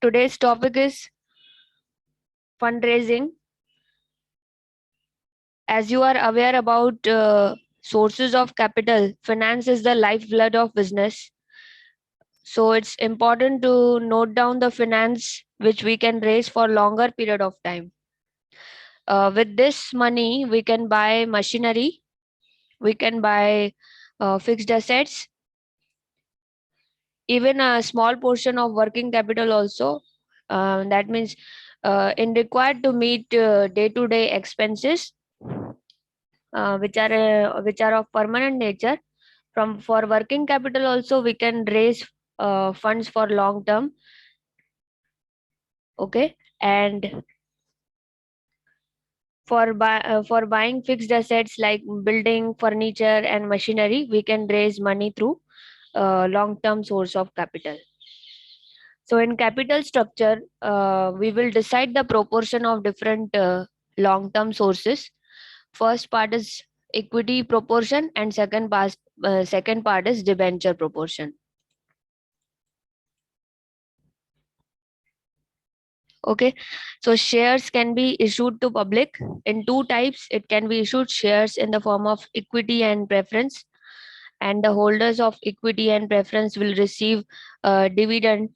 Today's topic is fundraising. As you are aware about sources of capital, finance is the lifeblood of business. So it's important to note down the finance which we can raise for longer period of time. With this money, we can buy machinery, we can buy fixed assets, even a small portion of working capital also. That means in required to meet day-to-day expenses, which are of permanent nature. From for working capital also we can raise funds for long term. Okay, and for buying fixed assets like building, furniture, and machinery, we can raise money through long term source of capital. So in capital structure, we will decide the proportion of different long term sources. First part is equity proportion, and second part is debenture proportion. Okay, so shares can be issued to public in two types. It can be issued shares in the form of equity and preference, and the holders of equity and preference will receive dividend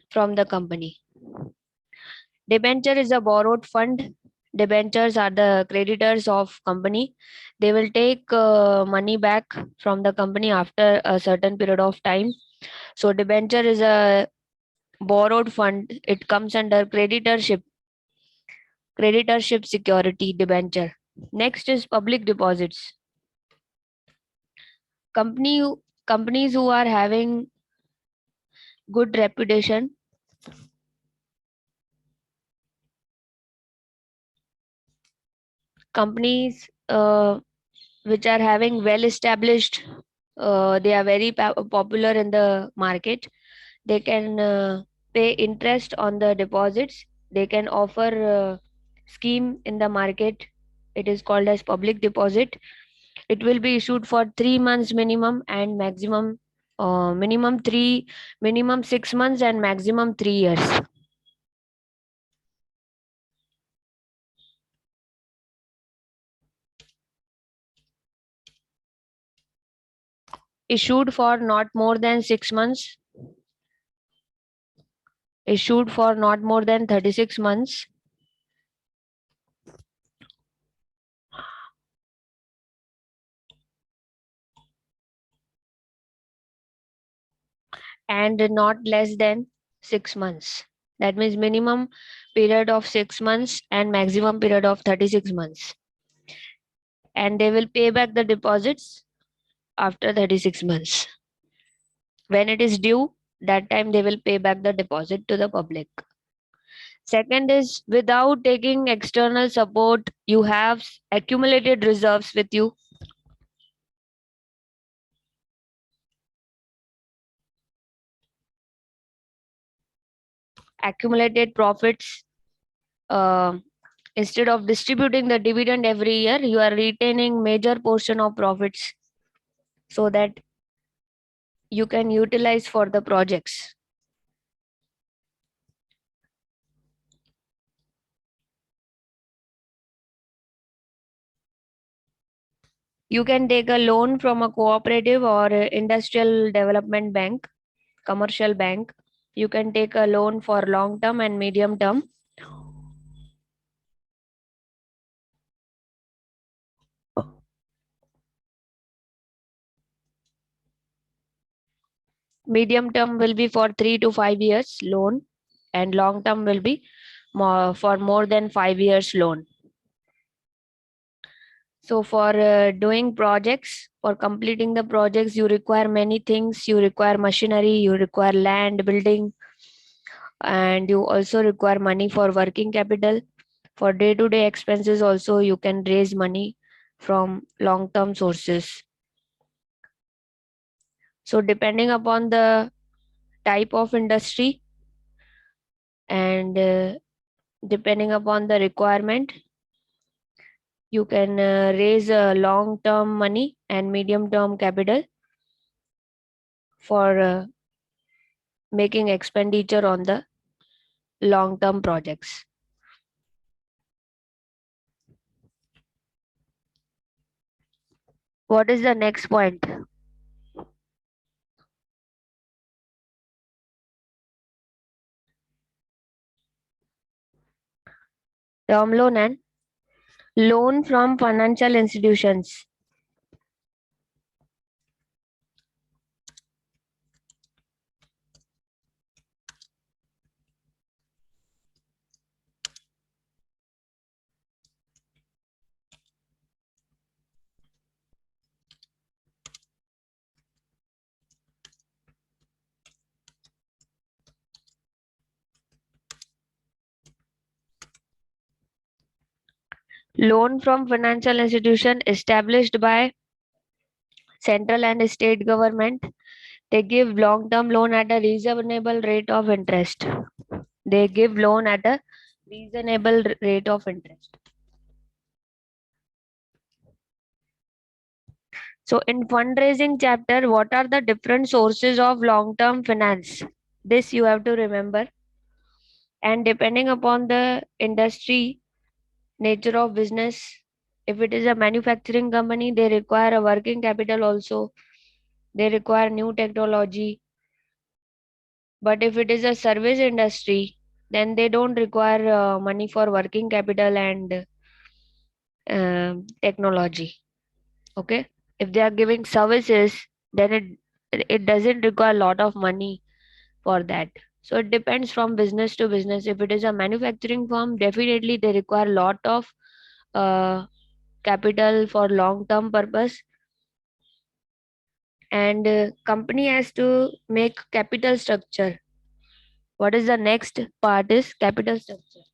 from the company. Debenture is a borrowed fund. Debentures are the creditors of company. They will take money back from the company after a certain period of time. So debenture is a borrowed fund. It comes under creditorship security debenture. Next is public deposits. Company Companies who are having good reputation, companies which are having well established, they are very popular in the market. They can pay interest on the deposits. They can offer scheme in the market. It is called as public deposit. It will be issued for 3 months minimum and maximum, minimum 6 months and maximum 3 years. Issued for not more than 6 months. Issued for not more than 36 months. And not less than 6 months. That means minimum period of 6 months and maximum period of 36 months. And they will pay back the deposits after 36 months. When it is due, that time they will pay back the deposit to the public. Second is without taking external support, you have accumulated reserves with you. Accumulated profits. Instead of distributing the dividend every year, you are retaining major portion of profits so that you can utilize for the projects. You can take a loan from a cooperative or a industrial development bank, commercial bank. You can take a loan for long term and medium term. Medium term will be for 3 to 5 years loan, and long term will be for more than 5 years loan. So for doing projects, for completing the projects, you require many things. You require machinery, you require land, building, and you also require money for working capital. For day-to-day expenses also, you can raise money from long-term sources. So depending upon the type of industry and depending upon the requirement, you can raise long-term money and medium-term capital for making expenditure on the long-term projects. What is the next point? Term loan and loan from financial institutions. Loan from financial institution established by central and state government. They give long-term loan at a reasonable rate of interest. They give loan at a reasonable rate of interest. So in fundraising chapter, what are the different sources of long-term finance? This you have to remember. And depending upon the industry, nature of business, if it is a manufacturing company, they require a working capital also. They require new technology. But if it is a service industry, then they don't require money for working capital and technology. Okay, if they are giving services, then it doesn't require a lot of money for that. So it depends from business to business. If it is a manufacturing firm, definitely they require a lot of uh, capital for long term purpose, and company has to make capital structure. What is the next part is capital structure.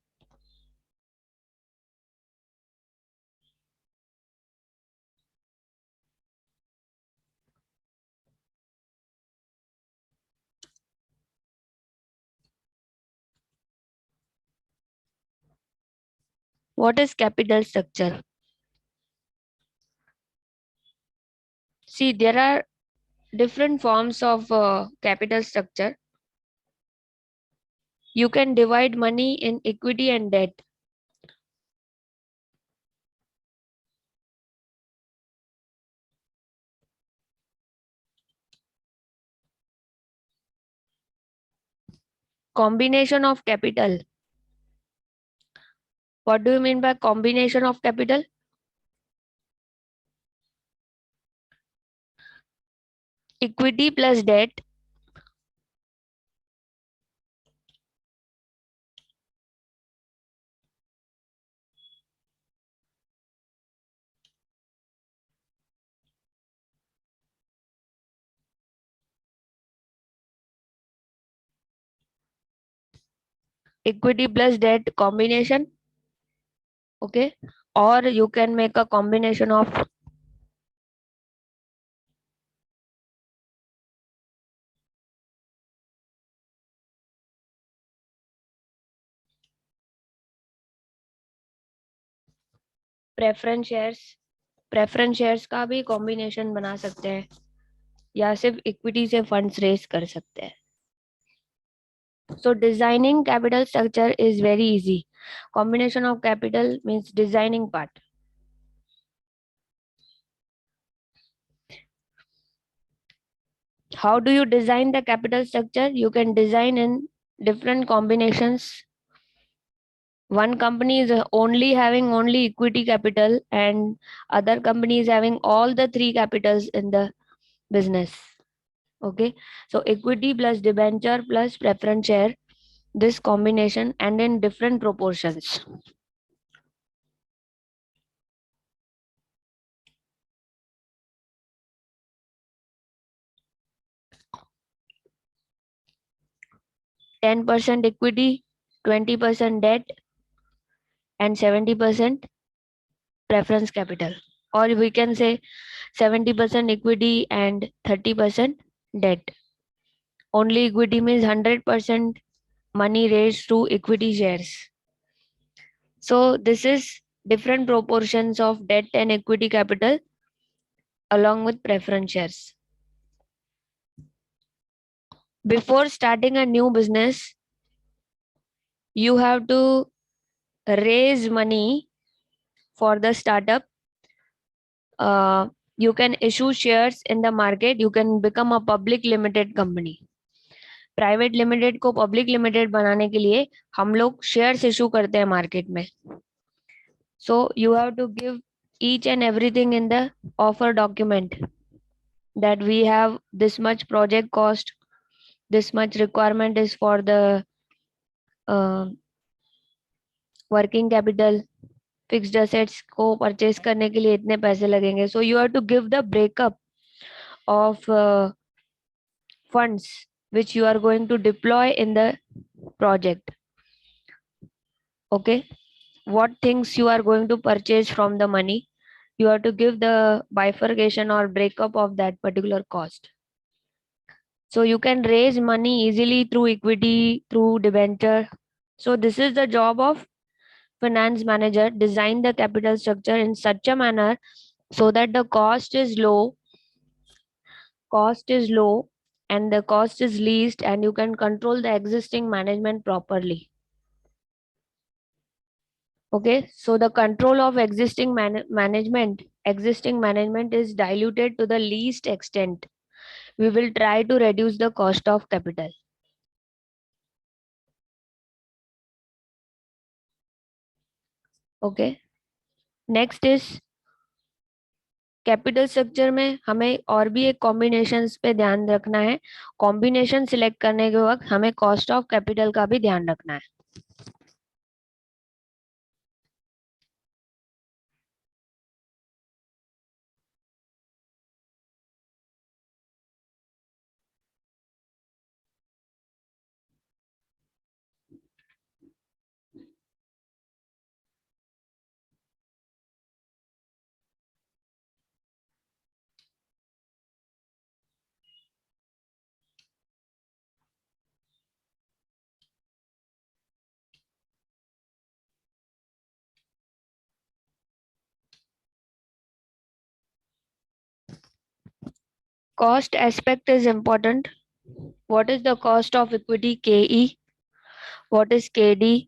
What is capital structure? See, there are different forms of capital structure. You can divide money in equity and debt. Combination of capital. What do you mean by combination of capital? Equity plus debt. Equity plus debt combination. Okay. Or you can make a combination of preference shares. Preference shares का भी combination बना सकते हैं, या सिर्फ equity से funds raise कर सकते हैं. So designing capital structure is very easy. Combination of capital means designing part. How do you design the capital structure? You can design in different combinations. One company is only having only equity capital, and other company is having all the three capitals in the business. Okay, so equity plus debenture plus preference share, this combination, and in different proportions. %10 equity, 20% debt, and 70% preference capital. Or we can say 70% equity and 30% debt. Only equity means 100% money raised through equity shares. So this is different proportions of debt and equity capital along with preference shares. Before starting a new business, you have to raise money for the startup. You can issue shares in the market. You can become a public limited company. Private limited को public limited बनाने के लिए हम लोग shares issue करते हैं market में. So you have to give each and everything in the offer document, that we have this much project cost, this much requirement is for the uh, working capital, fixed assets को purchase करने के लिए इतने पैसे लगेंगे. So you have to give the breakup of funds which you are going to deploy in the project. Okay, what things you are going to purchase from the money, you have to give the bifurcation or breakup of that particular cost. So you can raise money easily through equity, through debenture. So this is the job of finance manager: design the capital structure in such a manner so that the cost is low and the cost is least, and you can control the existing management properly. Okay, so the control of existing management is diluted to the least extent. We will try to reduce the cost of capital. Okay, next is capital structure में हमें और भी एक combinations पे ध्यान रखना है. Combination select करने के वक्त हमें कॉस्ट ऑफ कैपिटल का भी ध्यान रखना है. Cost aspect is important. What is the cost of equity? KE. What is KD?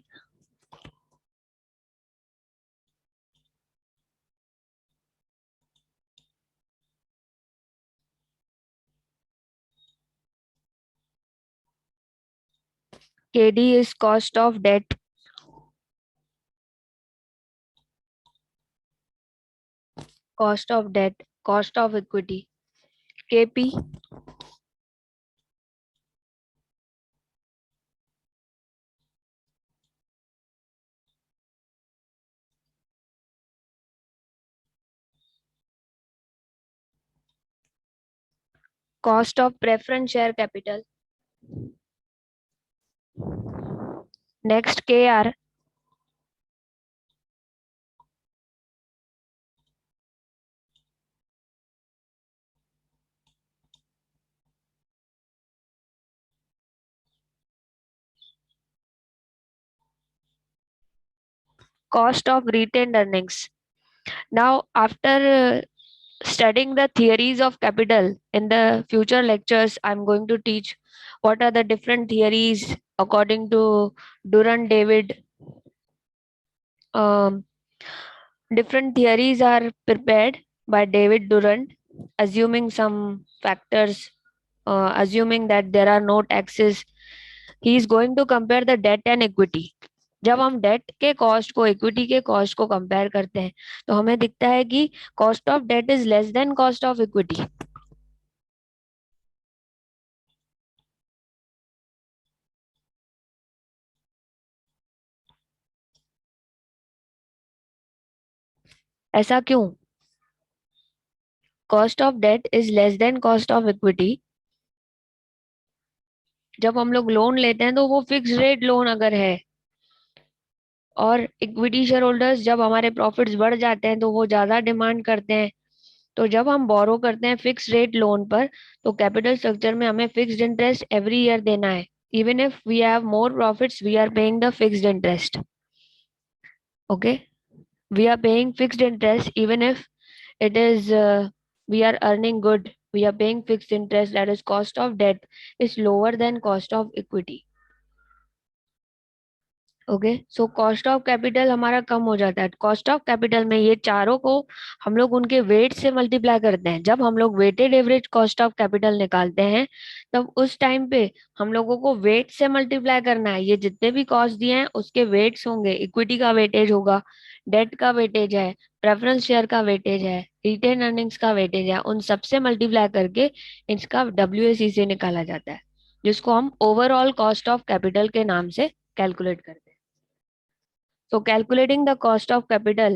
KD is cost of debt. Cost of debt, cost of equity. KP, cost of preference share capital. Next, KR, cost of retained earnings. Now, after studying the theories of capital, in the future lectures, I'm going to teach what are the different theories according to Durand David. Um, Different theories are prepared by David Durand, assuming some factors, assuming that there are no taxes. He is going to compare the debt and equity. जब हम date के cost को equity के cost को compare करते हैं तो हमें दिखता है कि cost of debt is less than cost of equity. ऐसा क्यों? Cost of debt is less than cost of equity. जब हम लोग लोन लेते हैं तो वो फिक्स रेट लोन अगर है, और इक्विटी शेयर होल्डर्स जब हमारे प्रॉफिट्स बढ़ जाते हैं तो वो ज्यादा डिमांड करते हैं. तो जब हम बोरो करते हैं फिक्स रेट लोन पर, तो कैपिटल स्ट्रक्चर में हमें फिक्स्ड इंटरेस्ट एवरी ईयर देना है. Even if we have more profits, we are paying the fixed interest. Okay, we are paying fixed interest even if it is we are earning good. We are paying fixed interest, that is cost of debt is lower than cost of equity. Okay, so cost of capital हमारा कम हो जाता है। Cost of capital में ये चारों को हम लोग उनके वेट से मल्टीप्लाई करते हैं। जब हम लोग weighted average cost of capital निकालते हैं, तब उस टाइम पे हम लोगों को वेट से मल्टीप्लाई करना है। ये जितने भी कॉस्ट दिए हैं उसके वेट्स होंगे। इक्विटी का वेटेज होगा, डेट का वेटेज है, प्रेफरेंस शेयर का वेटेज है, रिटेन अर्निंग्स का वेटेज है, उन सबसे मल्टीप्लाई करके इसका WACC से निकाला जाता है, जिसको हम ओवरऑल कॉस्ट ऑफ कैपिटल के नाम से कैलकुलेट करते हैं। So calculating the cost of capital,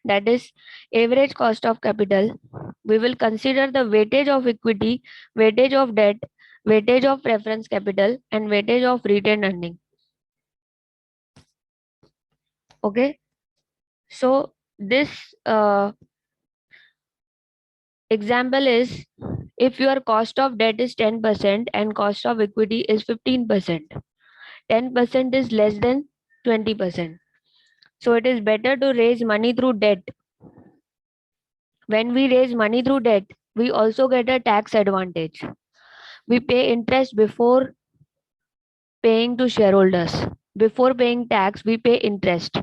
that is average cost of capital, we will consider the weightage of equity, weightage of debt, weightage of preference capital, and weightage of retained earning. Okay, so this example is, if your cost of debt is 10% and cost of equity is 15%, 10% is less than 20%. So it is better to raise money through debt. When we raise money through debt, we also get a tax advantage. We pay interest before paying to shareholders. Before paying tax, we pay interest.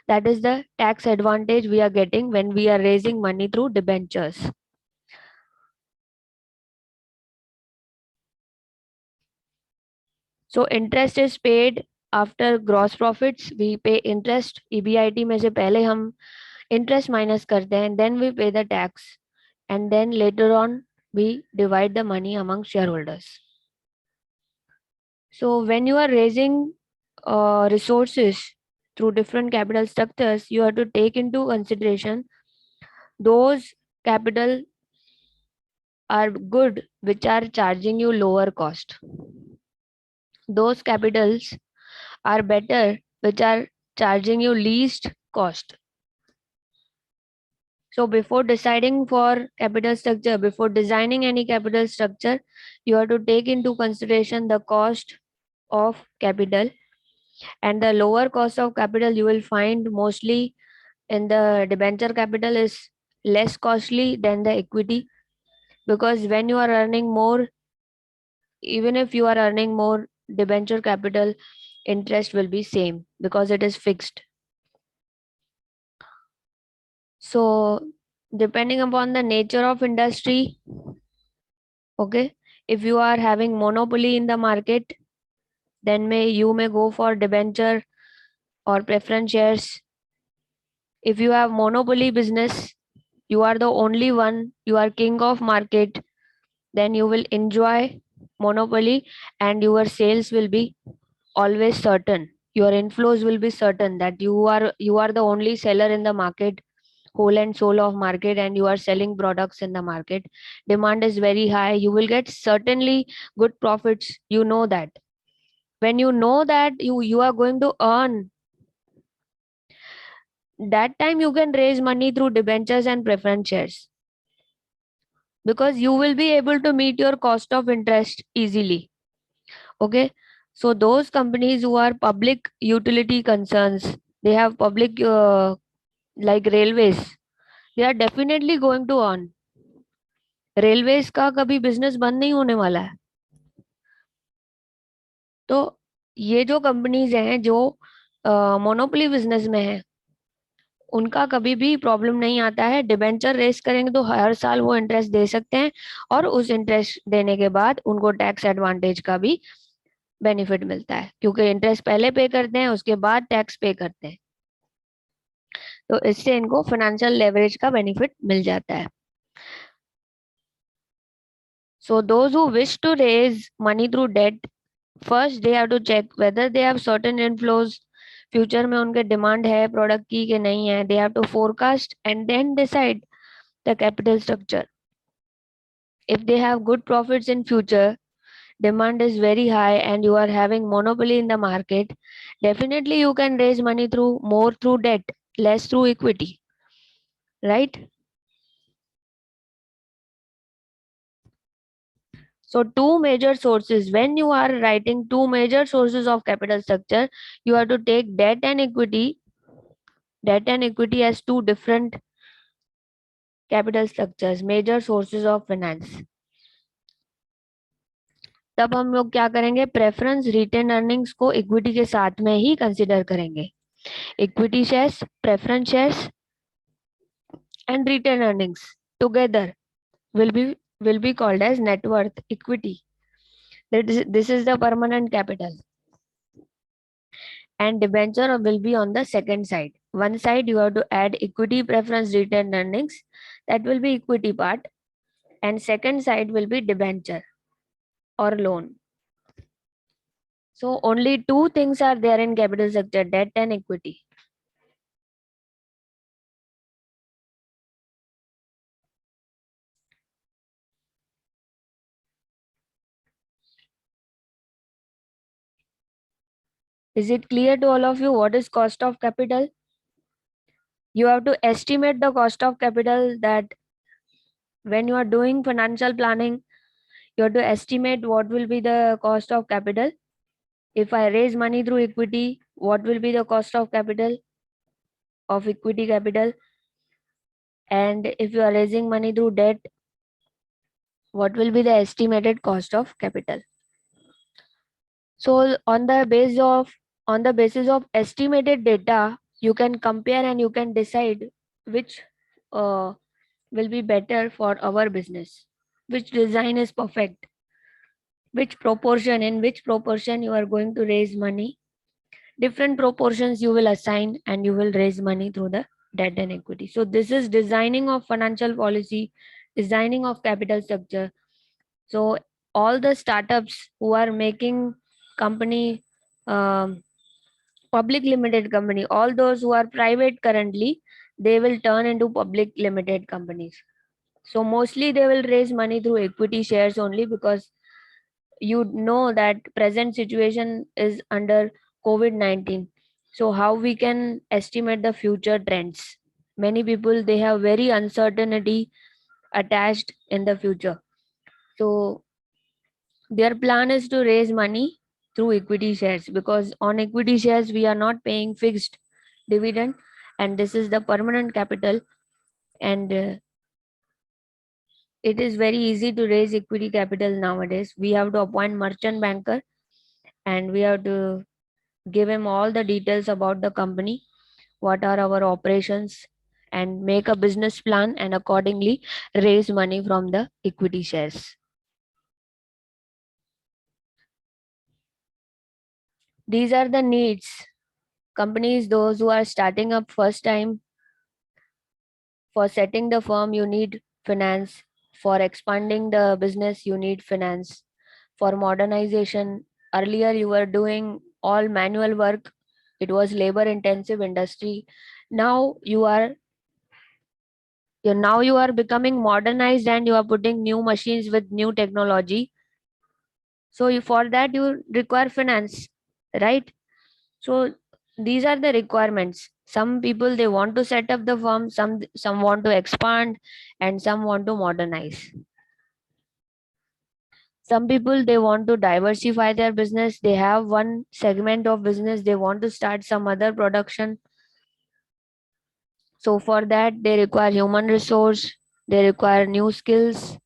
That is the tax advantage we are getting when we are raising money through debentures. So interest is paid after gross profits. We pay interest. EBIT में से पहले हम interest minus करते हैं, then we pay the tax, and then later on we divide the money among shareholders. So when you are raising resources through different capital structures, you have to take into consideration those capital are good which are charging you lower cost. Those capitals are better which are charging you least cost. So before deciding for capital structure, before designing any capital structure, you have to take into consideration the cost of capital, and the lower cost of capital you will find mostly in the debenture capital is less costly than the equity, because when you are earning more, even if you are earning more, debenture capital interest will be same because it is fixed. So depending upon the nature of industry, okay, if you are having monopoly in the market, then you may go for debenture or preference shares. If you have monopoly business, you are the only one, you are king of market, then you will enjoy monopoly and your sales will be always certain. Your inflows will be certain that you are the only seller in the market, whole and soul of market, and you are selling products in the market. Demand is very high, you will get certainly good profits. You know that. When you know that you are going to earn, that time you can raise money through debentures and preference shares, because you will be able to meet your cost of interest easily. Okay, so those companies who are public utility concerns, they have public like railways, they are definitely going to earn. Railways का कभी business बंद नहीं होने वाला है। तो ये जो कंपनीज हैं जो मोनोपोली बिजनेस में है, उनका कभी भी प्रॉब्लम नहीं आता है। डिबेंचर रेस करेंगे तो हर साल वो इंटरेस्ट दे सकते हैं, और उस इंटरेस्ट देने के बाद उनको टैक्स एडवांटेज का भी बेनिफिट मिलता है, क्योंकि इंटरेस्ट पहले पे करते हैं उसके बाद टैक्स पे करते हैं। तो इससे इनको फाइनेंशियल लेवरेज का बेनिफिट मिल जाता है। So those who wish to raise money through debt, first they have to check whether they have certain inflows, future में उनके डिमांड है प्रोडक्ट की कि नहीं है। They have to forecast and then decide the capital structure. If they have good profits in future, demand is very high and you are having monopoly in the market, definitely you can raise money through more through debt, less through equity, right? So two major sources, when you are writing two major sources of capital structure, you have to take debt and equity. Debt and equity as two different capital structures, major sources of finance. तब हम लोग क्या करेंगे, preference retain earnings को equity के साथ में ही consider करेंगे. Equity shares, preference shares and retained earnings together will be called as net worth equity. This is the permanent capital. And debenture will be on the second side. One side you have to add equity, preference, retained earnings, that will be equity part, and second side will be debenture or loan. So only two things are there in capital structure, debt and equity. Is it clear to all of you what is cost of capital? You have to estimate the cost of capital, that when you are doing financial planning, you have to estimate what will be the cost of capital. If I raise money through equity, what will be the cost of capital, of equity capital? And if you are raising money through debt, what will be the estimated cost of capital? So on the basis of estimated data, you can compare and you can decide which will be better for our business, which design is perfect, in which proportion you are going to raise money. Different proportions you will assign and you will raise money through the debt and equity. So this is designing of financial policy, designing of capital structure. So all the startups who are making company, public limited company, all those who are private currently, they will turn into public limited companies. So mostly they will raise money through equity shares only, because you know that present situation is under COVID-19. So how we can estimate the future trends? Many people, they have very uncertainty attached in the future. So their plan is to raise money through equity shares, because on equity shares we are not paying fixed dividend, and this is the permanent capital. And it is very easy to raise equity capital nowadays. We have to appoint merchant banker, and we have to give him all the details about the company, what are our operations, and make a business plan, and accordingly raise money from the equity shares. These are the needs. Companies, those who are starting up first time, for setting the firm you need finance, for expanding the business you need finance, for modernization. Earlier you were doing all manual work, it was labor intensive industry. Now you are becoming modernized, and you are putting new machines with new technology. So for that you require finance, right? So these are the requirements. Some people, they want to set up the firm, some want to expand, and some want to modernize. Some people, they want to diversify their business. They have one segment of business, they want to start some other production. So for that they require human resource, they require new skills.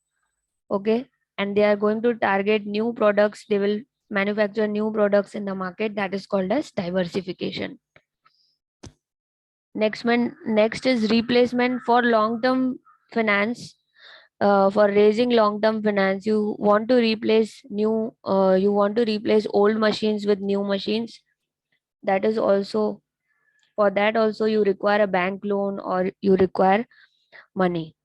Okay, and they are going to target new products, they will manufacture new products in the market. That is called as diversification. Next is replacement for long term finance. For raising long term finance, you want to replace old machines with new machines. That is also, for that also you require a bank loan, or you require money.